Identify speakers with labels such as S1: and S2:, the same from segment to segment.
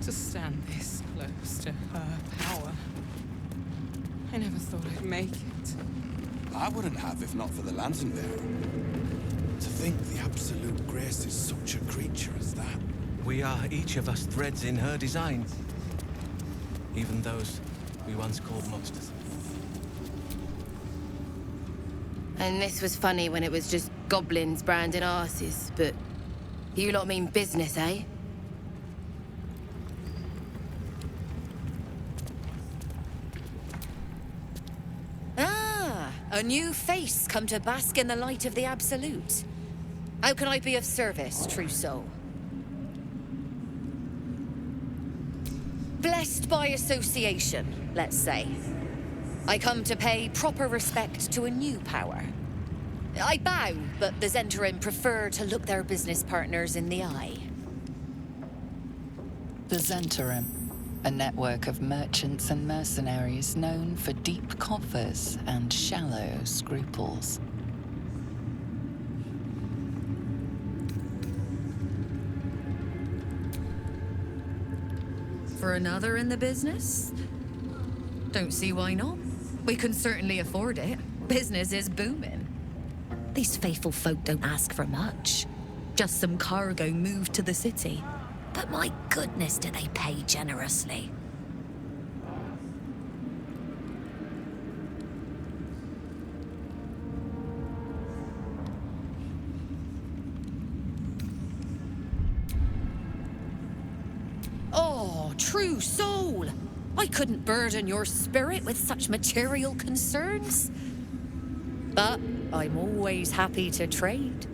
S1: To stand this close to her power. I never thought I'd make it.
S2: I wouldn't have if not for the lantern bearer. To think the absolute grace is such a creature as that.
S3: We are each of us threads in her design. Even those we once called monsters.
S4: And this was funny when it was just goblins branding arses, but you lot mean business, eh?
S5: Ah, a new face come to bask in the light of the Absolute. How can I be of service, true soul? Blessed by association, let's say. I come to pay proper respect to a new power. I bow, but the Zentarim prefer to look their business partners in the eye.
S6: The Zentarim, a network of merchants and mercenaries known for deep coffers and shallow scruples.
S5: For another in the business? Don't see why not. We can certainly afford it. Business is booming. These faithful folk don't ask for much. Just some cargo moved to the city. But my goodness, do they pay generously. Oh, true soul! I couldn't burden your spirit with such material concerns. But I'm always happy to trade.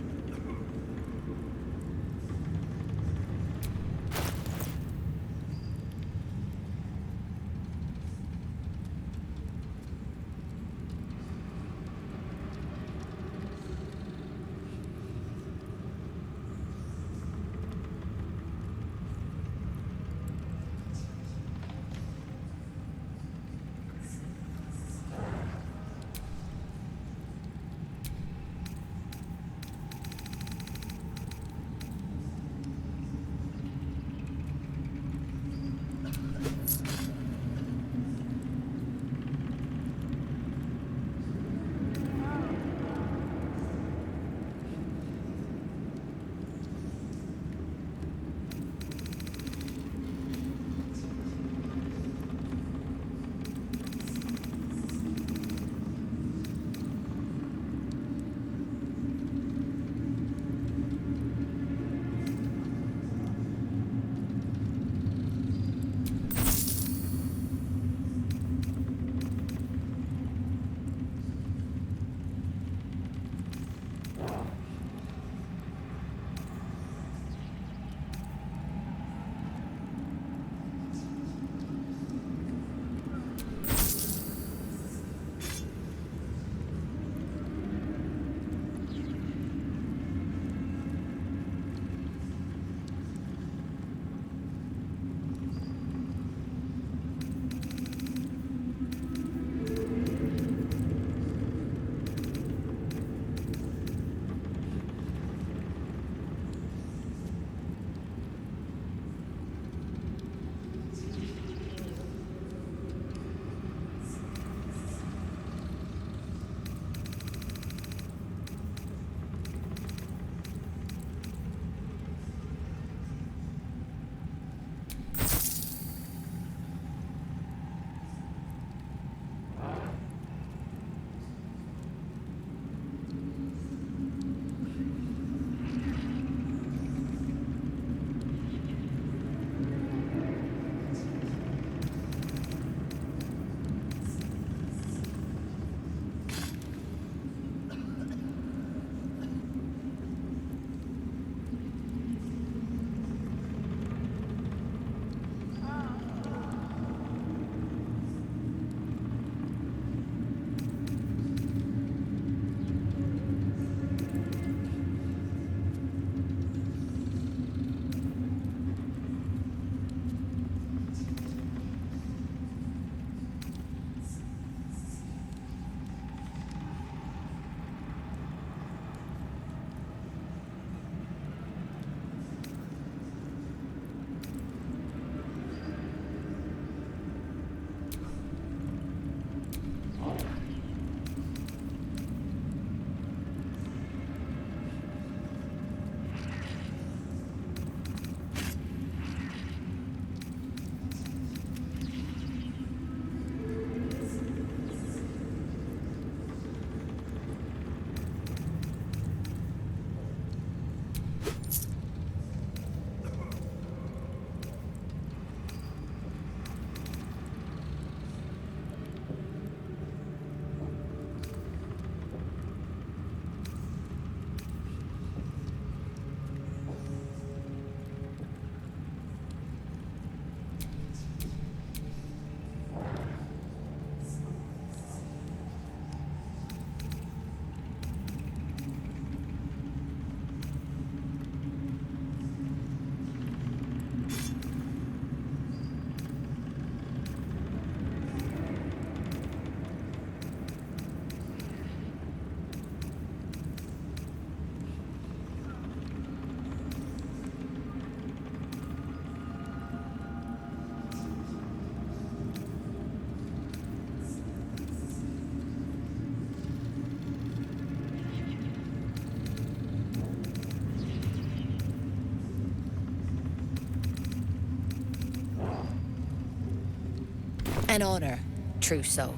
S4: An honor, true soul.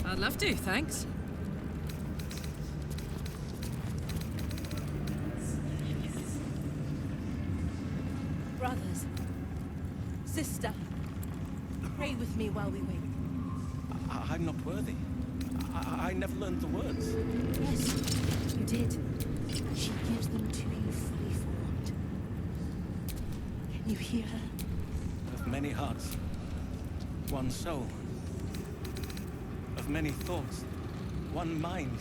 S1: I'd love to, thanks.
S7: Brothers, sister, pray with me while we wait.
S3: I'm not worthy. I never learned the words.
S7: Yes, you did. She gives them to you fully formed. Can you hear her?
S3: Of many hearts, one soul. Of many thoughts, one mind.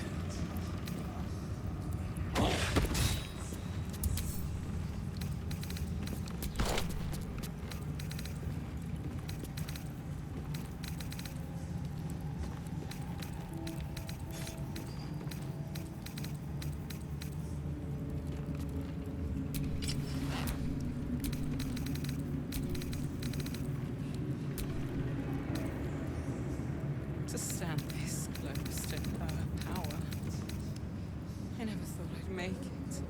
S1: To stand this close to her power. I never thought I'd make it.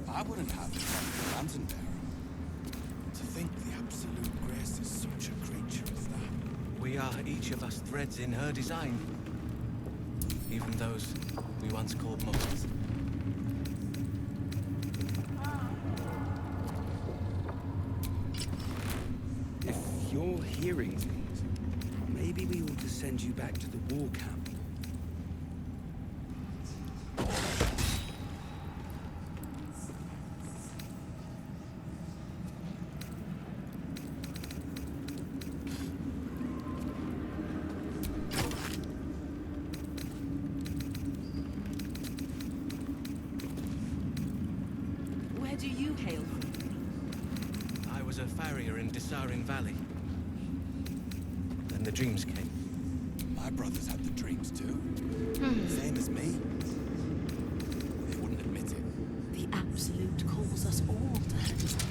S2: I wouldn't have it from the lantern bearer. To think the absolute grace is such a creature as that.
S3: We are each of us threads in her design. Even those we once called monks.
S8: If you're hearing things, maybe we ought to send you back to the war camp.
S7: Where do you hail from?
S3: I was a farrier in Desarin Valley. Then the dreams came.
S2: My brothers had the dreams too. Same as me. They wouldn't admit it.
S7: The Absolute calls us all to her design.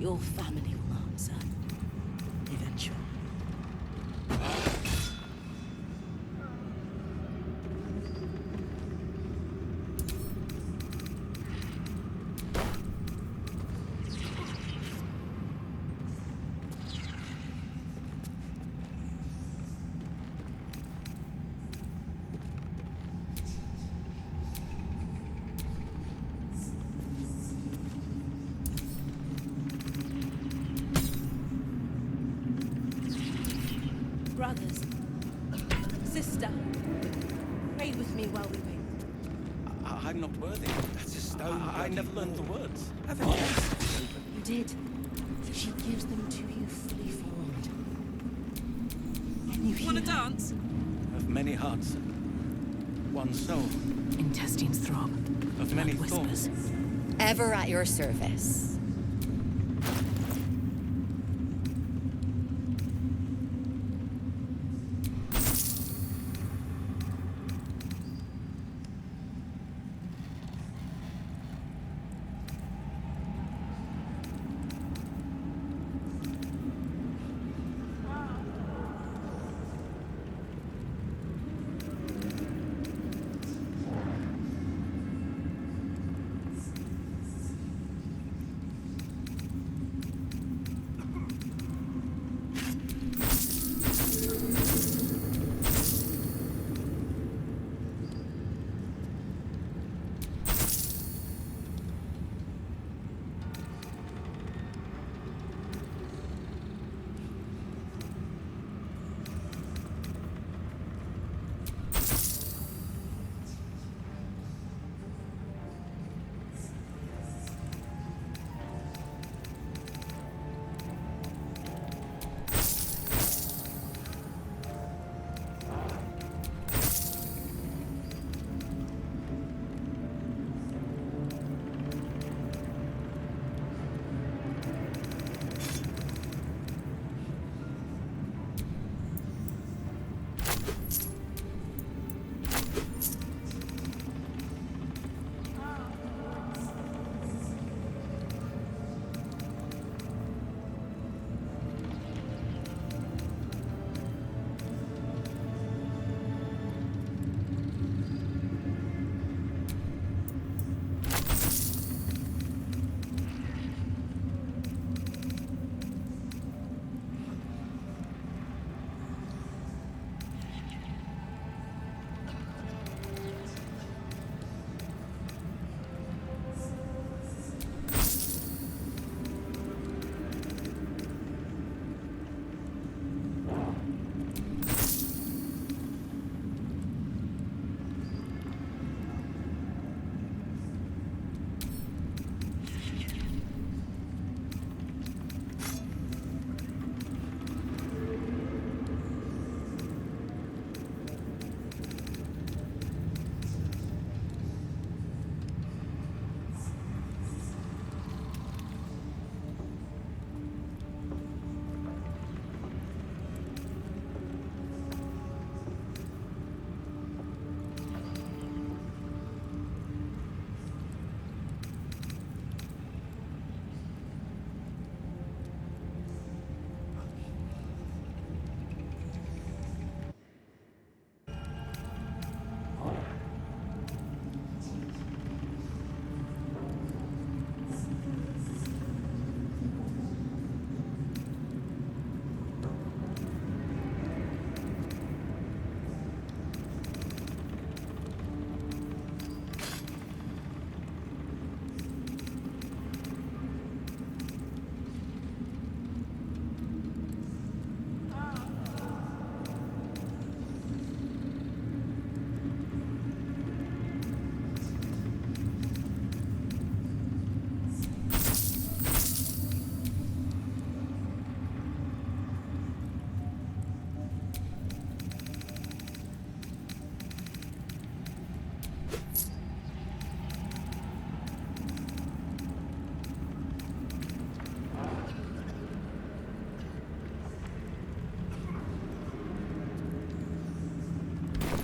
S7: Your family will answer. Eventually. Brothers, sister, pray with me while we wait.
S3: I'm not worthy.
S8: That's a stone.
S3: I never learned the words.
S8: Have a case open.
S7: You did. She gives them to you fully formed. Can you hear
S1: Wanna
S7: her?
S1: dance?
S3: Of many hearts, one soul.
S7: Intestines throb.
S3: Of many
S7: Blood whispers.
S3: thoughts.
S4: Ever at your service.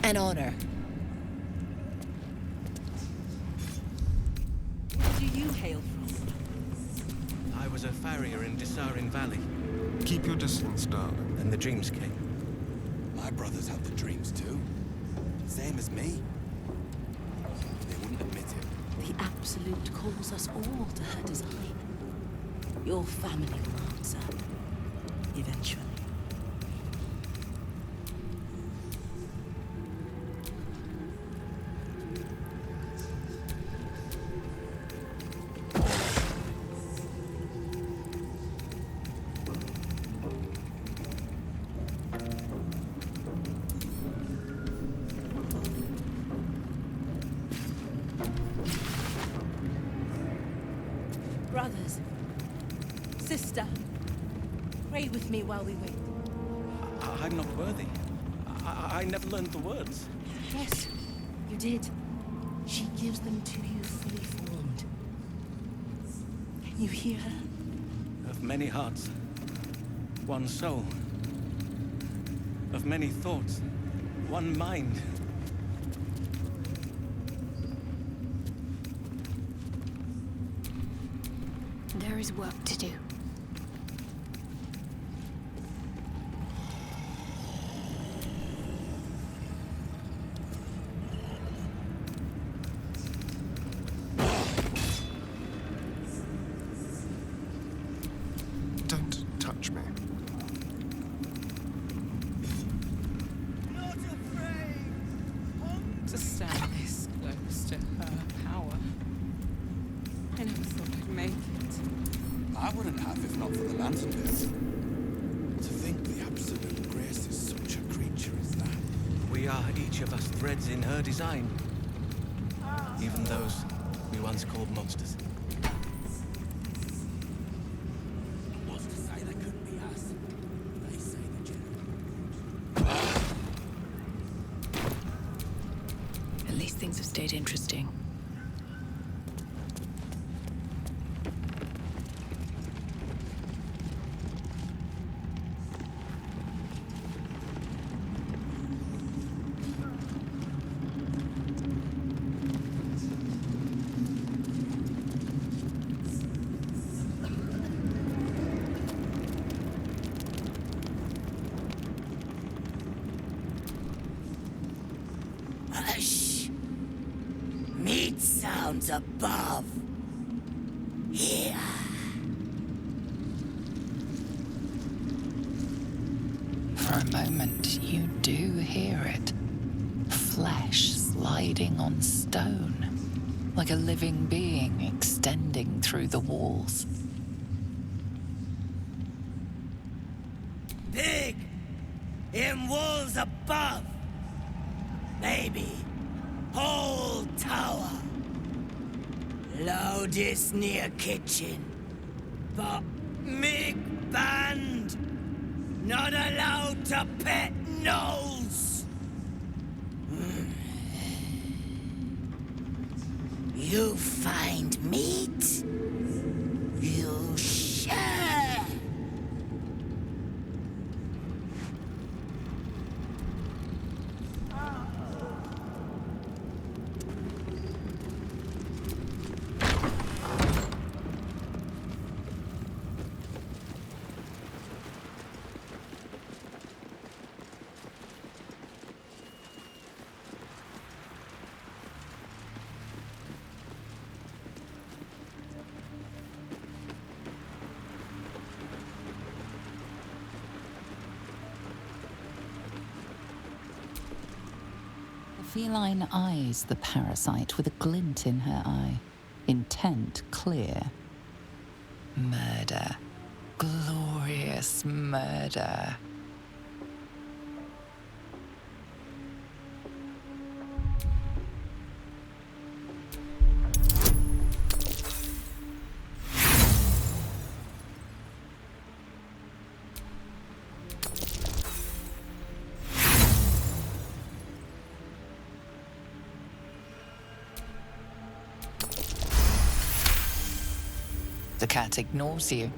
S4: An honor.
S7: Where do you hail from?
S3: I was a farrier in Dissarin Valley.
S9: Keep your distance, darling.
S3: Then the dreams came.
S2: My brothers had the dreams too. Same as me. They wouldn't admit it.
S7: The Absolute calls us all to her design. Your family will answer. Eventually. Brothers, sister, pray with me while we wait.
S3: I'm not worthy. I never learned the words.
S7: Yes, you did. She gives them to you fully formed. Can you hear her?
S3: Of many hearts, one soul. Of many thoughts, one mind.
S10: There is work to do.
S9: Don't touch me.
S1: To stand this close to her power. I never thought I'd make it.
S2: I wouldn't have if not for the lantern bearer. To think the absolute grace is such a creature as that.
S3: We are each of us threads in her design. Even those we once called monsters.
S2: What's to say they couldn't be us? They say the general.
S10: At least things have stayed interesting.
S11: Hush! Meat sounds above. Here.
S6: For a moment, you do hear it. Flesh sliding on stone, like a living being extending through the walls.
S11: Big! In walls above! Maybe whole tower. Loudest near kitchen. But big band! Not allowed to pet nose! You find meat? You share!
S6: The feline eyes the parasite with a glint in her eye, intent clear. Murder. Glorious murder. The cat ignores you,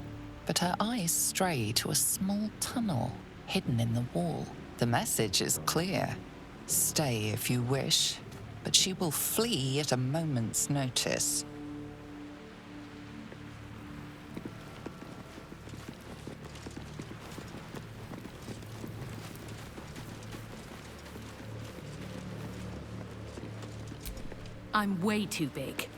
S6: but her eyes stray to a small tunnel hidden in the wall. The message is clear. Stay if you wish, but she will flee at a moment's notice.
S10: I'm way too big.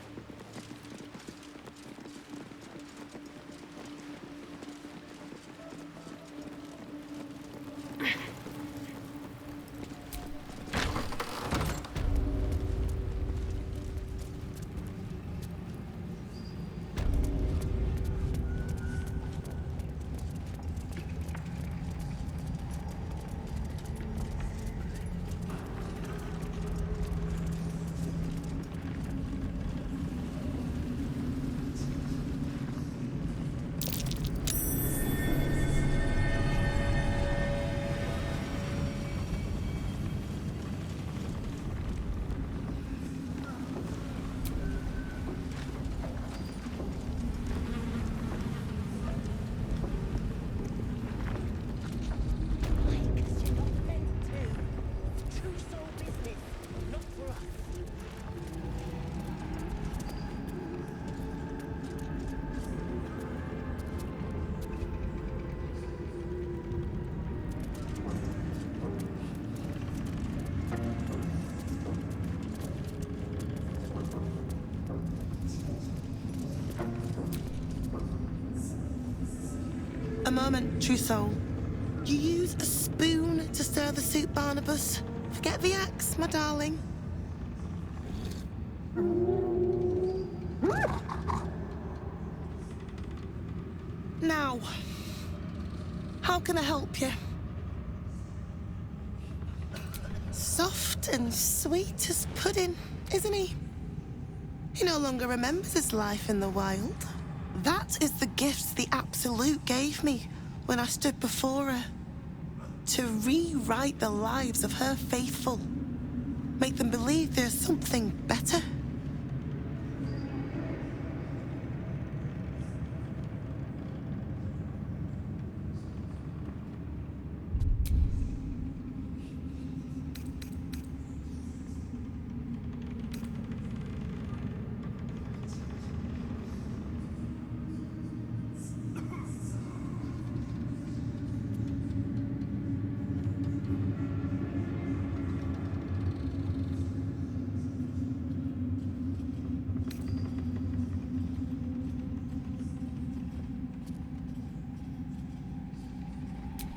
S7: A moment, true soul. You use a spoon to stir the soup, Barnabas. Forget the axe, my darling. Now, how can I help you? Soft and sweet as pudding, isn't he? He no longer remembers his life in the wild. That is the gift the Absolute gave me when I stood before her. To rewrite the lives of her faithful. Make them believe there's something better.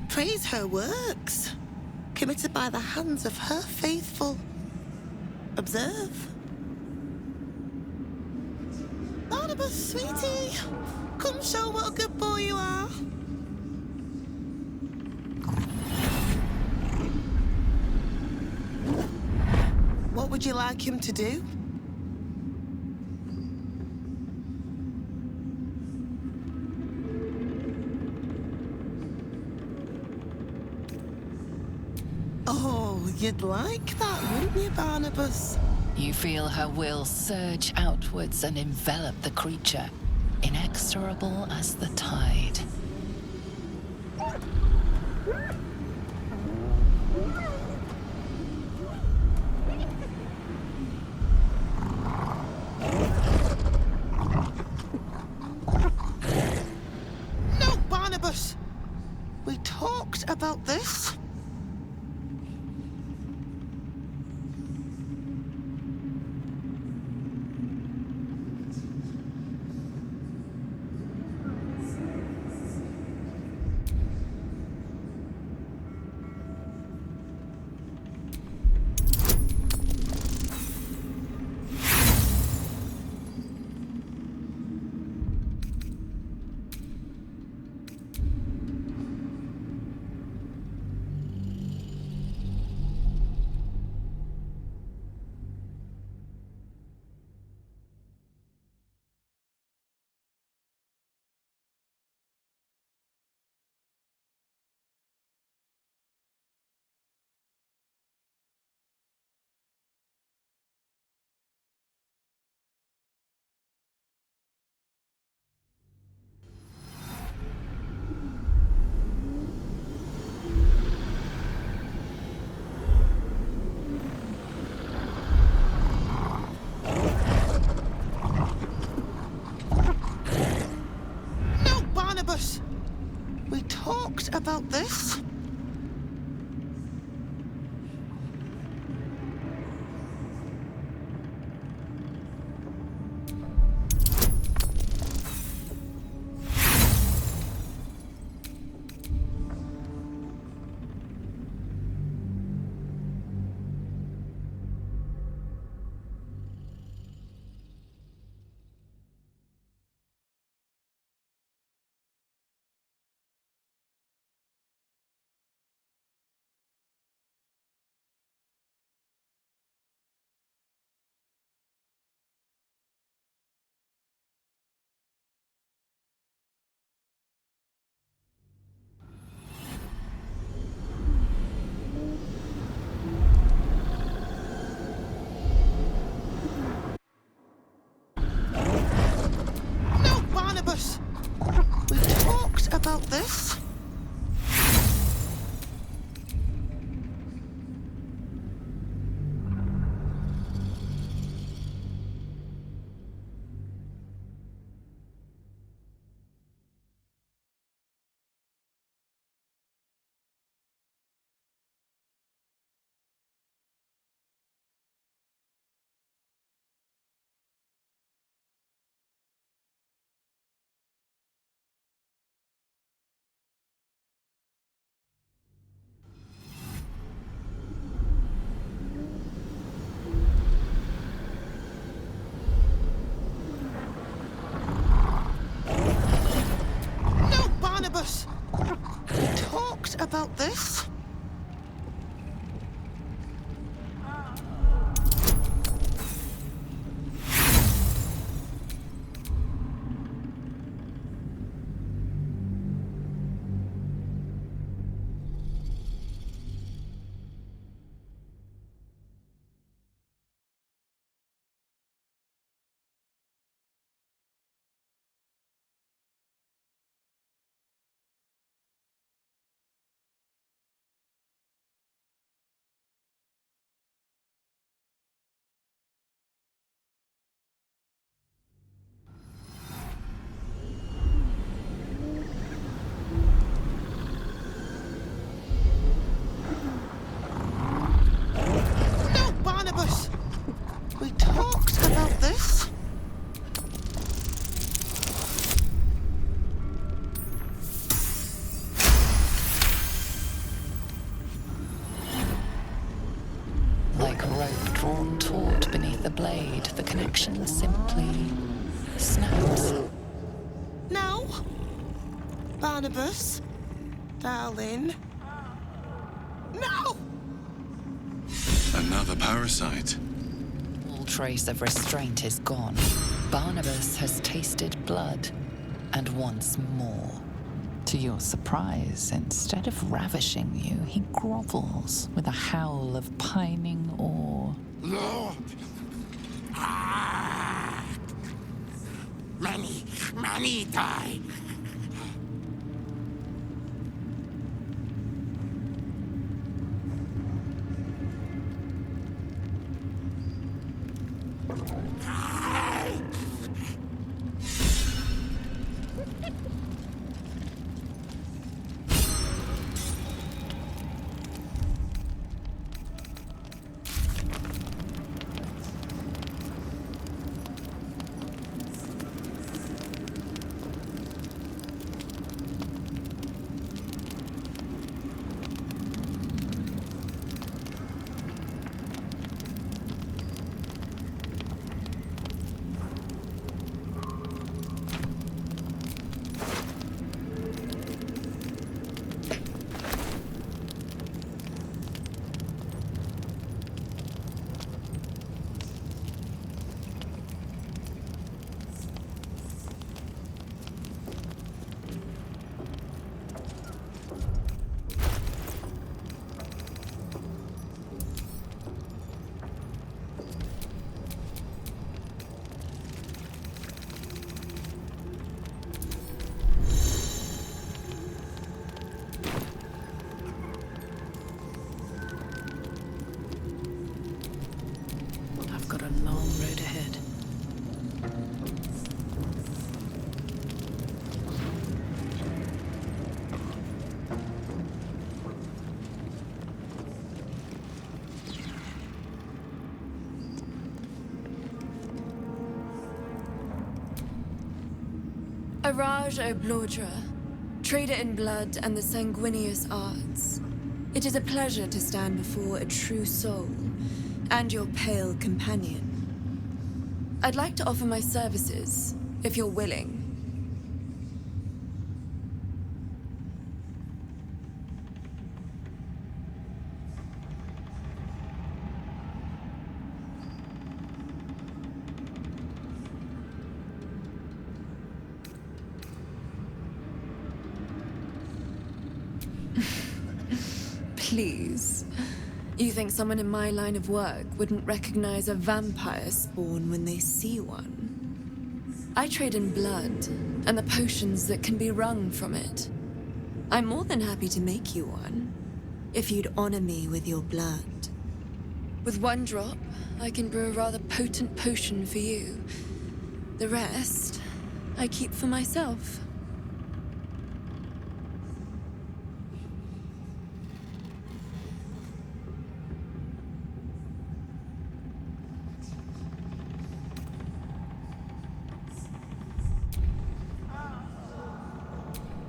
S7: Praise her works, committed by the hands of her faithful. Observe. Barnabas, sweetie, come show what a good boy you are. What would you like him to do? Oh, you'd like that, wouldn't you, Barnabas?
S6: You feel her will surge outwards and envelop the creature, inexorable as the tide.
S7: No, Barnabas! We talked about this.
S6: Like rope drawn taut beneath the blade, the connection simply snaps.
S7: No! Barnabas, darling. No!
S2: Another parasite.
S6: All trace of restraint is gone. Barnabas has tasted blood, and wants more. To your surprise, instead of ravishing you, he grovels with a howl of pining awe.
S11: Lord! Many die.
S10: I've got a long road ahead.
S12: Araj O'Blodra, trader in blood and the sanguineous arts. It is a pleasure to stand before a true soul, and your pale companion. I'd like to offer my services, if you're willing. Please. You think someone in my line of work wouldn't recognize a vampire spawn when they see one? I trade in blood, and the potions that can be wrung from it. I'm more than happy to make you one, if you'd honor me with your blood. With one drop, I can brew a rather potent potion for you. The rest, I keep for myself.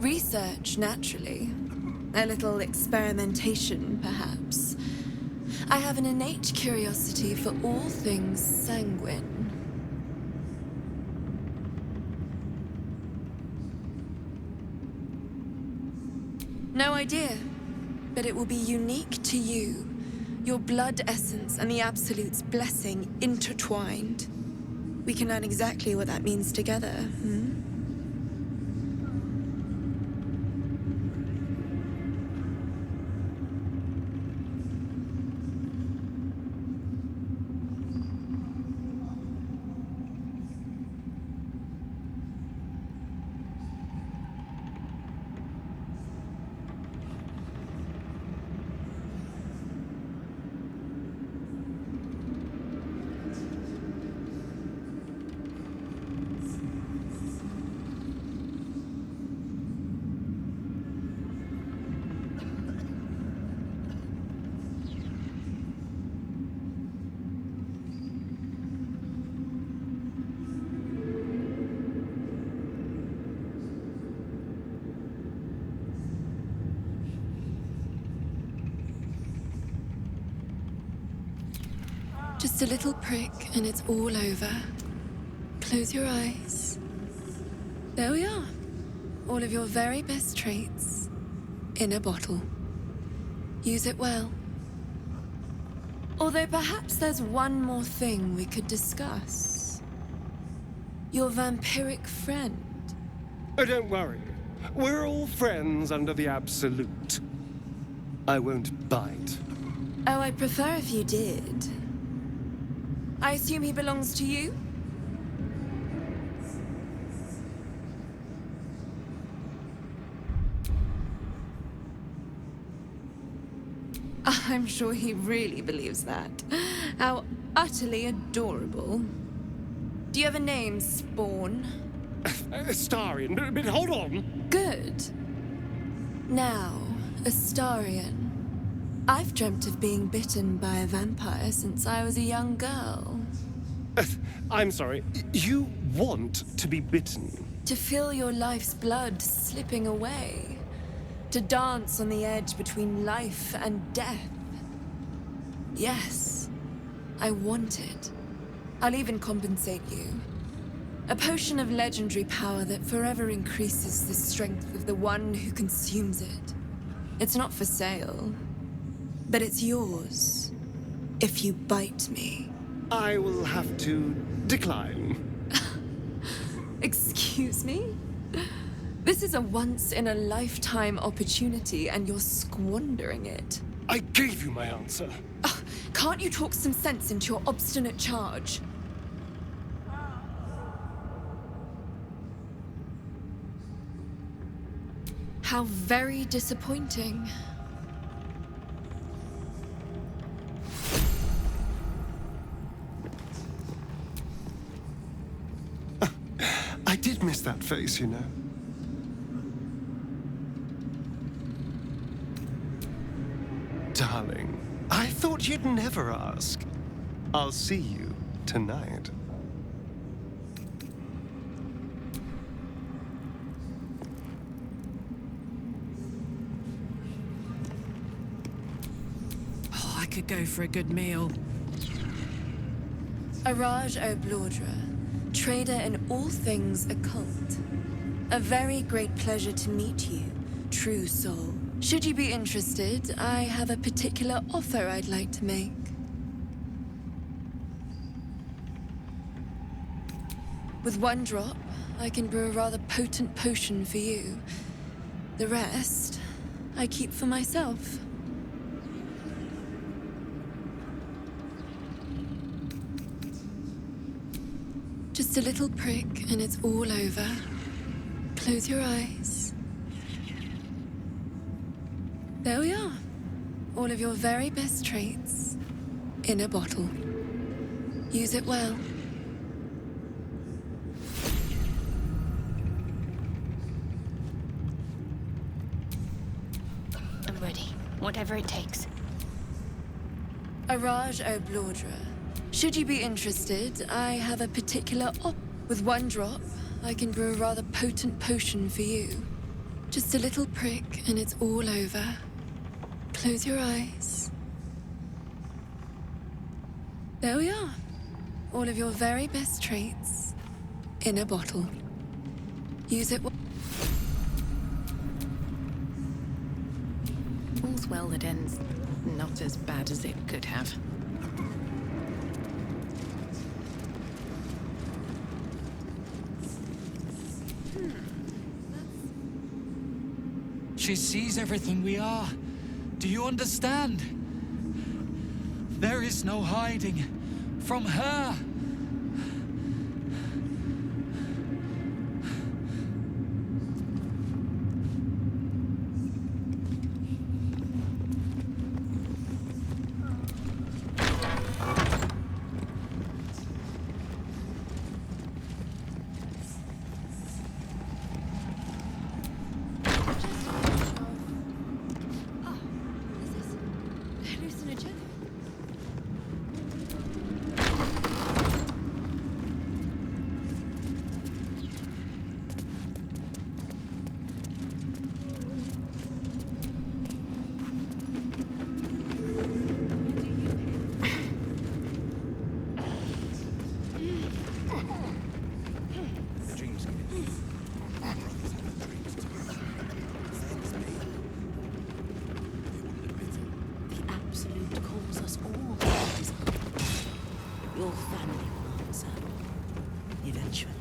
S12: Research, naturally. A little experimentation, perhaps. I have an innate curiosity for all things sanguine. No idea, but it will be unique to you. Your blood essence and the Absolute's blessing intertwined. We can learn exactly what that means together, hmm? Just a little prick and it's all over. Close your eyes. There we are. All of your very best traits in a bottle. Use it well. Although perhaps there's one more thing we could discuss. Your vampiric friend.
S9: Oh, don't worry. We're all friends under the Absolute. I won't bite.
S12: Oh, I'd prefer if you did. I assume he belongs to you? I'm sure he really believes that. How utterly adorable. Do you have a name, Spawn?
S9: Astarion, but hold on.
S12: Good. Now, Astarion. I've dreamt of being bitten by a vampire since I was a young girl.
S9: I'm sorry. You want to be bitten?
S12: To feel your life's blood slipping away. To dance on the edge between life and death. Yes, I want it. I'll even compensate you. A potion of legendary power that forever increases the strength of the one who consumes it. It's not for sale, but it's yours if you bite me.
S9: I will have to decline.
S12: Excuse me? This is a once-in-a-lifetime opportunity, and you're squandering it.
S9: I gave you my answer.
S12: Can't you talk some sense into your obstinate charge? How very disappointing.
S9: I did miss that face, you know. Darling, I thought you'd never ask. I'll see you tonight.
S10: Oh, I could go for a good meal.
S12: Araj O'Blordra, trader in all things occult. A very great pleasure to meet you, true soul. Should you be interested, I have a particular offer I'd like to make. With one drop, I can brew a rather potent potion for you. The rest, I keep for myself. Just a little prick and it's all over. Close your eyes. There we are. All of your very best traits in a bottle. Use it well.
S13: I'm ready. Whatever it takes.
S12: Araj O'Blordra. Should you be interested, I have a particular With one drop, I can brew a rather potent potion for you. Just a little prick and it's all over. Close your eyes. There we are. All of your very best traits in a bottle. Use it.
S10: All's well that ends not as bad as it could have.
S14: She sees everything we are. Do you understand? There is no hiding from her.
S15: Your family will answer. Eventually.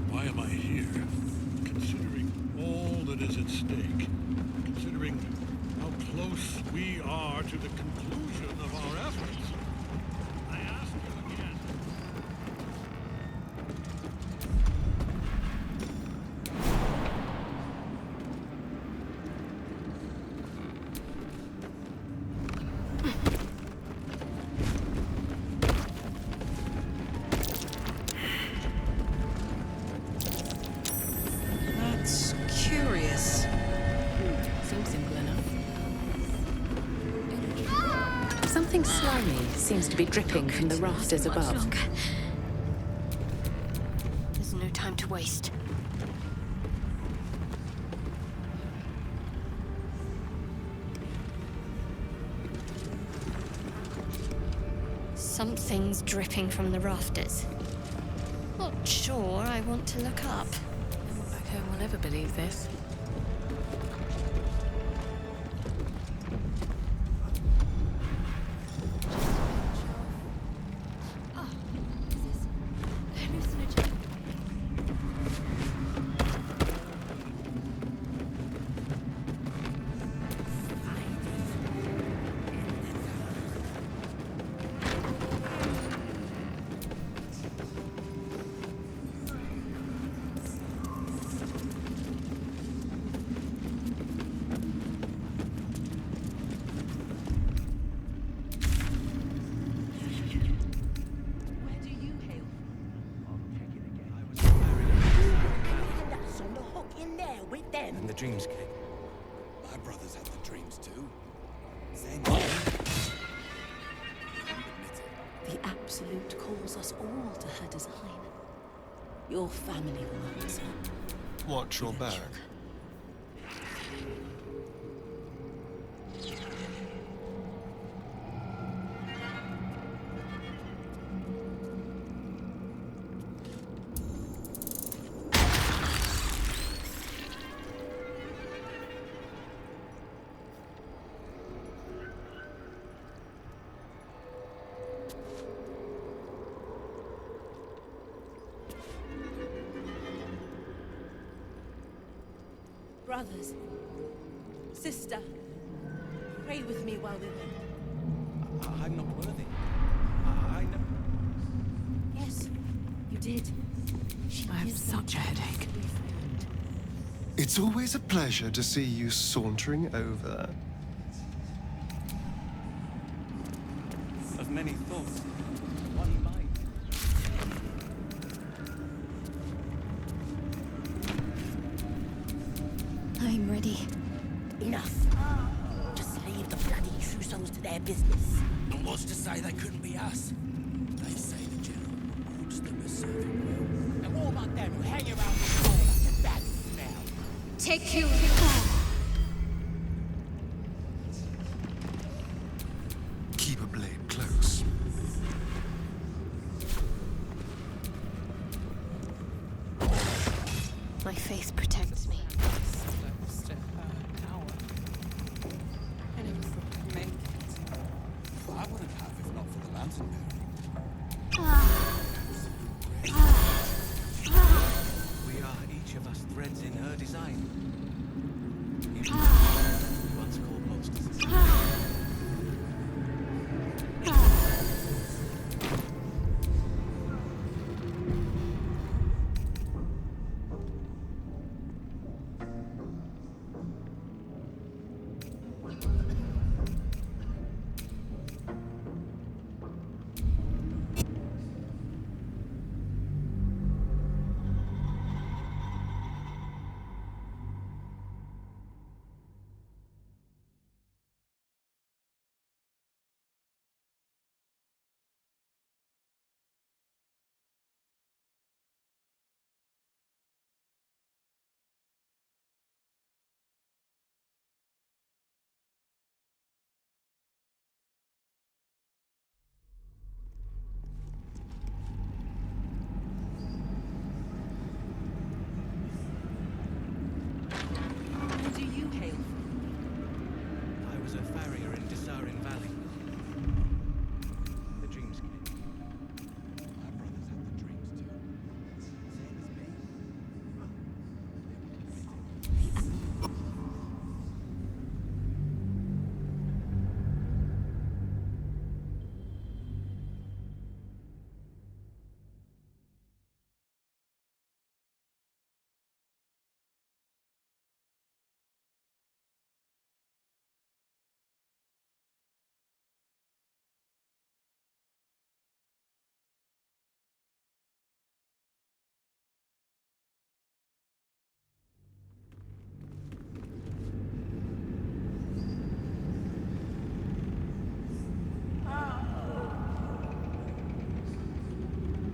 S16: Why am I here? Considering all that is at stake, considering how close we are to the conclusion of our efforts, I ask you again.
S10: That's curious. Seems simple enough.
S17: Something slimy seems to be dripping from the rafters above.
S13: There's no time to waste. Something's dripping from the rafters. Not sure I want to look up.
S10: No one back home will ever believe this.
S3: And the dreams came.
S2: My brothers had the dreams too. Same
S15: The Absolute calls us all to her design. Your family will answer.
S9: Watch your back.
S15: Brothers, sister, pray with me while we wait.
S3: I'm not worthy. I know.
S15: Yes, you did.
S10: I have such a headache.
S9: It's always a pleasure to see you sauntering over.
S3: Of many thoughts, one mind.
S13: I'm ready.
S11: Enough. Just leave the bloody Trousseaus to their business.
S2: And what's to say they couldn't be us? They say the general rewards them as serving well.
S11: And what about them who hang around the door like a bad smell?
S13: Take you.
S9: Keep a blade close.
S13: My faith protects me.
S1: Close to her power. I never thought I'd make it.
S2: I wouldn't have if not for the lantern
S3: We are each of us threads in her design. Even though we once called monsters.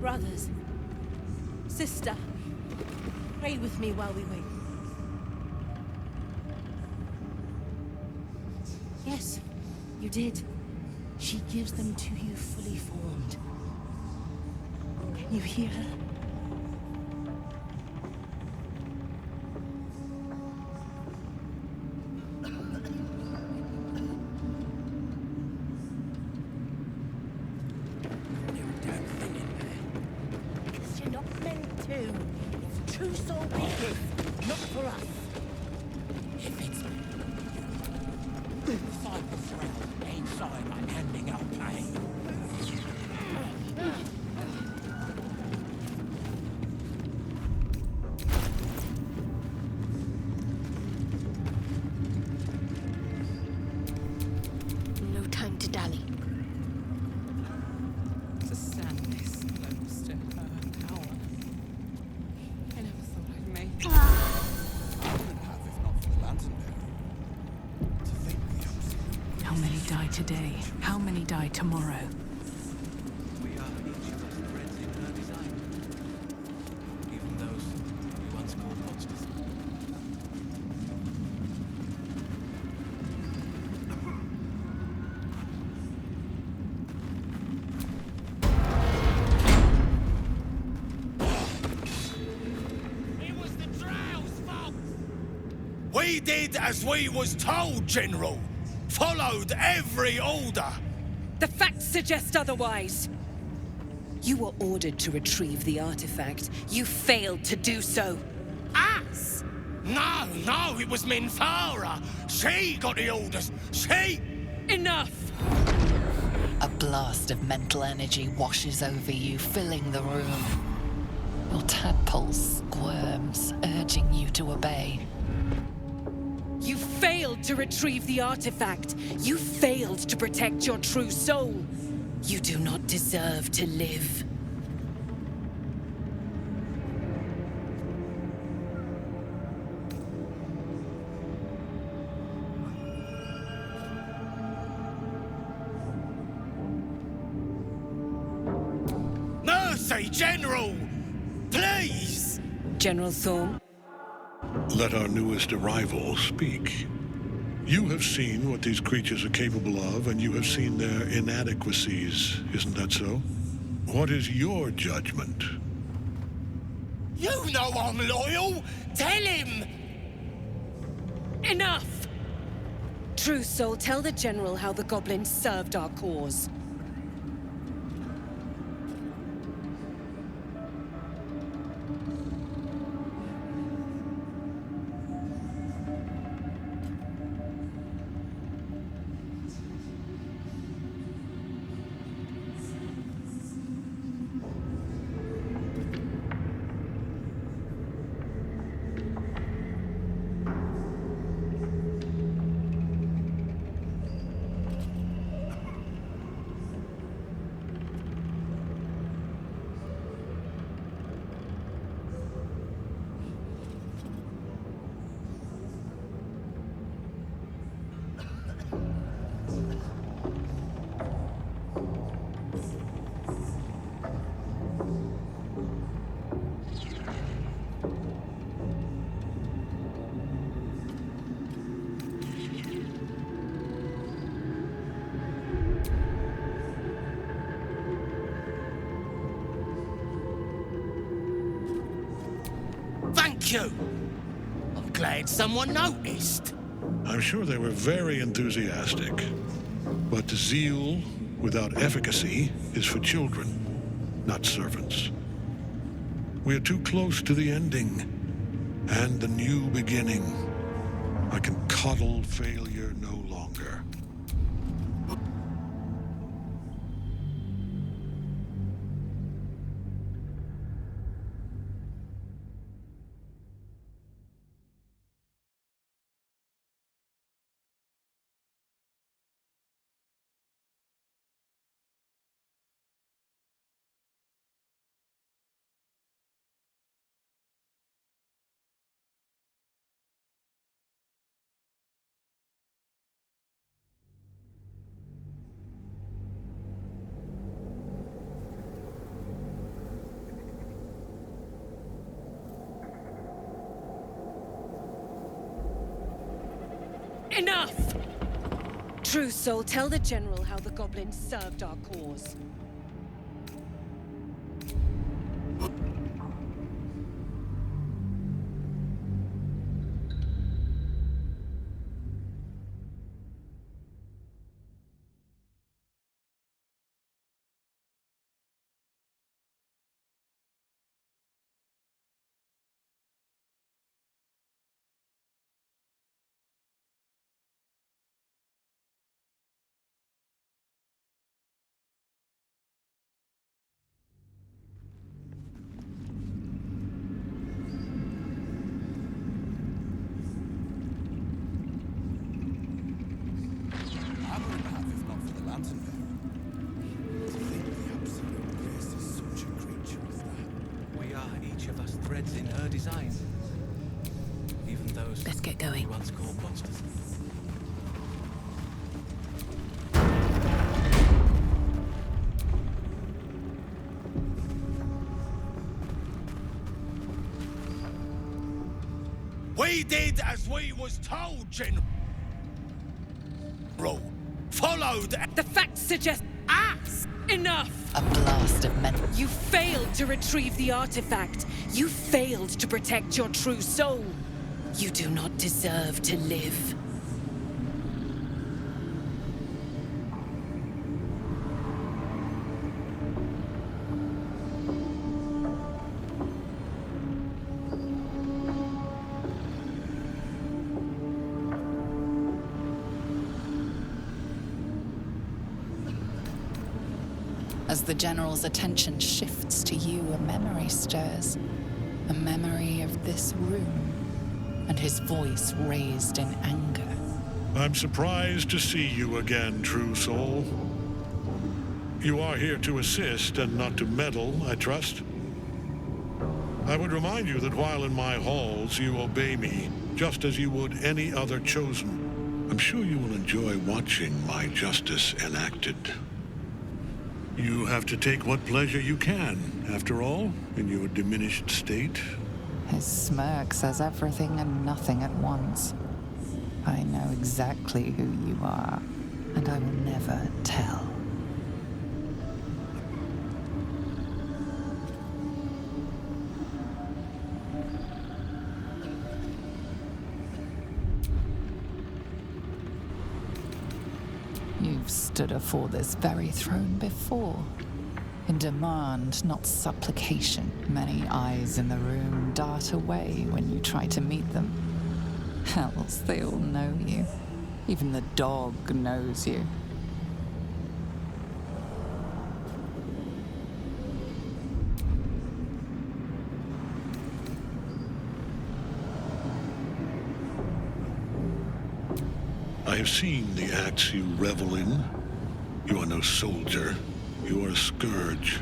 S15: Brothers. Sister. Pray with me while we wait. Yes, you did. She gives them to you fully formed. Can you hear her?
S11: You're not meant to. It's true soul business, not for us. If it's Cypress Realm ain't sorry about handing out pain.
S13: No time to dally.
S1: To stand this close to her power. I never thought I'd make it.
S2: I wouldn't have if not for the lantern bearer. To think the absolute...
S10: How many die today? How many die tomorrow?
S3: We are each of us threads in her design. Even those we once called monsters.
S11: It was the Drow's fault!
S18: We did as we was told, General. Followed every order.
S19: The facts suggest otherwise. You were ordered to retrieve the artifact. You failed to do so.
S18: Us? No, it was Minthara. She got the orders. She...
S19: Enough!
S6: A blast of mental energy washes over you, filling the room. Your tadpole squirms, urging you to obey.
S19: You failed to retrieve the artifact. You failed to protect your true soul. You do not deserve to live.
S18: Mercy, General! Please!
S19: General Thorne?
S16: Let our newest arrival speak. You have seen what these creatures are capable of, and you have seen their inadequacies, isn't that so? What is your judgment?
S18: You know I'm loyal! Tell him!
S19: Enough! True soul, tell the General how the goblins served our cause.
S18: Thank you! I'm glad someone noticed.
S16: I'm sure they were very enthusiastic. But zeal without efficacy is for children, not servants. We are too close to the ending and the new beginning. I can coddle failure no longer.
S19: Enough! True Soul, tell the General how the goblins served our cause.
S2: I wouldn't have if not for the lantern bearer. To think the absolute grace is such a creature as that.
S3: We are each of us threads in her design. Even those
S10: Let's get going.
S3: we once called monsters.
S18: We did as we was told, General. Followed.
S19: The facts suggest... Enough!
S6: A blast of men.
S19: You failed to retrieve the artifact. You failed to protect your true soul. You do not deserve to live.
S6: As the General's attention shifts to you, a memory stirs. A memory of this room, and his voice raised in anger.
S16: I'm surprised to see you again, True Soul. You are here to assist and not to meddle, I trust. I would remind you that while in my halls, you obey me, just as you would any other chosen. I'm sure you will enjoy watching my justice enacted. You have to take what pleasure you can, after all, in your diminished state.
S6: His smirk says everything and nothing at once. I know exactly who you are, and I will never tell. You've stood afore this very throne before. In demand, not supplication. Many eyes in the room dart away when you try to meet them. Hells, they all know you. Even the dog knows you.
S16: I have seen the acts you revel in. You are no soldier. You are a scourge.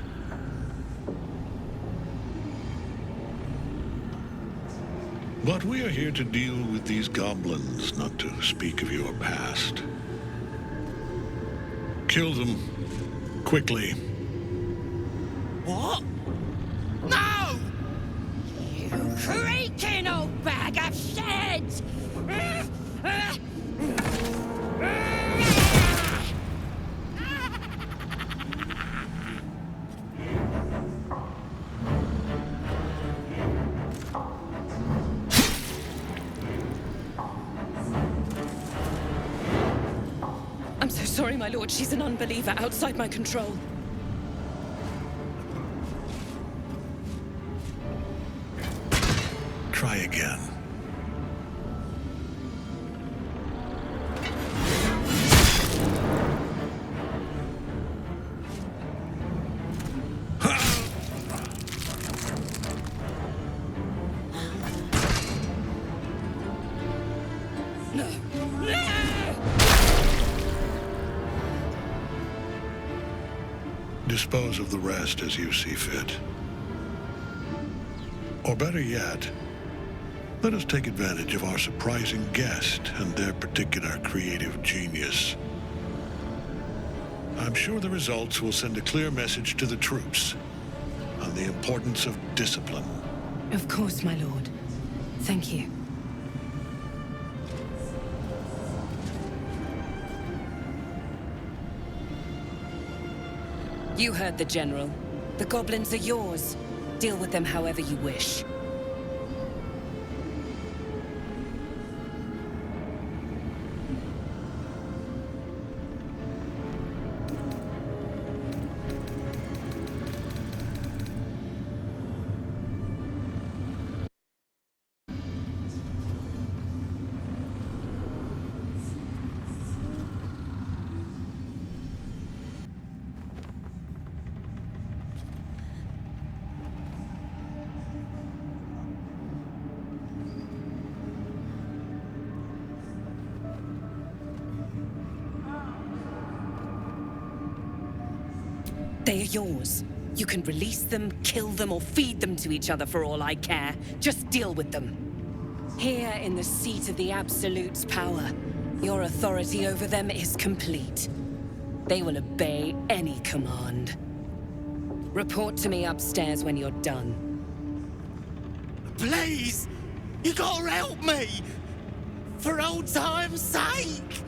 S16: But we are here to deal with these goblins, not to speak of your past. Kill them. Quickly.
S18: What? No!
S11: You creaking old bag of shit!
S19: I'm so sorry, my lord. She's an unbeliever outside my control.
S16: Try again. Dispose of the rest as you see fit. Or better yet, let us take advantage of our surprising guest and their particular creative genius. I'm sure the results will send a clear message to the troops on the importance of discipline.
S19: Of course, my lord. Thank you. You heard the General. The goblins are yours. Deal with them however you wish. They are yours. You can release them, kill them, or feed them to each other for all I care. Just deal with them. Here in the seat of the Absolute's power, your authority over them is complete. They will obey any command. Report to me upstairs when you're done.
S18: Please! You gotta help me! For old time's sake!